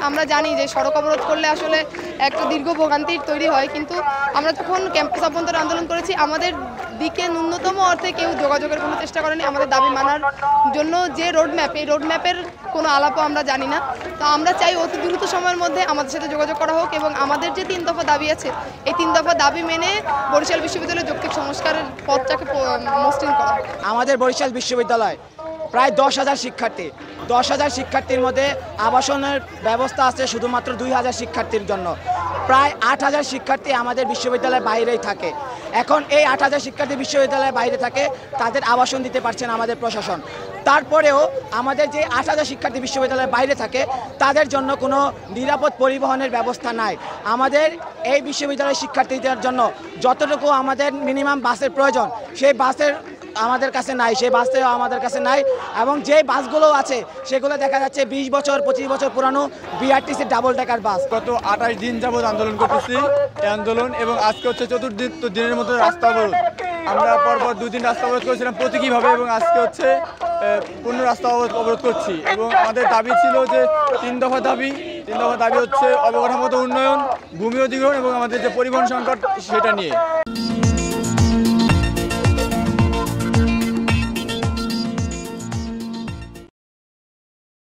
আমরা জানি যে সড়ক অবরোধ করলে আসলে একটা দীর্ঘ ভোগান্তির তৈরি হয়, কিন্তু আমরা যখন ক্যাম্পাস অভ্যন্তরে আন্দোলন করেছি আমাদের দিকে ন্যূনতম অর্থে কেউ যোগাযোগের কোনো চেষ্টা করেনি। আমাদের দাবি মানার জন্য যে রোডম্যাপ, এই রোডম্যাপের কোনো আলাপও আমরা জানি না। তো আমরা চাই অতি দ্রুত সময়ের মধ্যে আমাদের সাথে যোগাযোগ করা হোক এবং আমাদের যে 3 দফা দাবি আছে এই 3 দফা দাবি মেনে বরিশাল বিশ্ববিদ্যালয়ের যৌক্তিক সংস্কারের পথটাকে মসৃণ করা হোক। আমাদের বরিশাল বিশ্ববিদ্যালয় প্রায় 10,000 শিক্ষার্থী, 10,000 শিক্ষার্থীর মধ্যে আবাসনের ব্যবস্থা আছে শুধুমাত্র 2,000 শিক্ষার্থীর জন্য। প্রায় 8,000 শিক্ষার্থী আমাদের বিশ্ববিদ্যালয়ের বাইরেই থাকে। এখন এই 8,000 শিক্ষার্থী বিশ্ববিদ্যালয়ের বাইরে থাকে, তাদের আবাসন দিতে পারছেন আমাদের প্রশাসন। তারপরেও আমাদের যে 8,000 শিক্ষার্থী বিশ্ববিদ্যালয়ের বাইরে থাকে তাদের জন্য কোনো নিরাপদ পরিবহনের ব্যবস্থা নাই। আমাদের এই বিশ্ববিদ্যালয়ের শিক্ষার্থীদের জন্য যতটুকু আমাদের মিনিমাম বাসের প্রয়োজন সেই বাসের আমাদের কাছে নাই, সেই বাসটাও আমাদের কাছে নাই। এবং যে বাসগুলো আছে সেগুলো দেখা যাচ্ছে 20 বছর 25 বছর পুরানো বিআরটিসির ডাবল ডেকার বাস। গত 28 দিন যাবৎ আন্দোলন করতেছি এই আন্দোলন, এবং আজকে হচ্ছে 4র্থ দিনের মতো রাস্তা অবরোধ। আমরা পরপর 2 দিন রাস্তা অবরোধ করেছিলাম প্রতীকীভাবে, এবং আজকে হচ্ছে পূর্ণ রাস্তা অবরোধ করছি। এবং আমাদের দাবি ছিল যে 3 দফা দাবি হচ্ছে অবকাঠামোগত উন্নয়ন, ভূমি অধিগ্রহণ এবং আমাদের যে পরিবহন সংকট সেটা নিয়ে।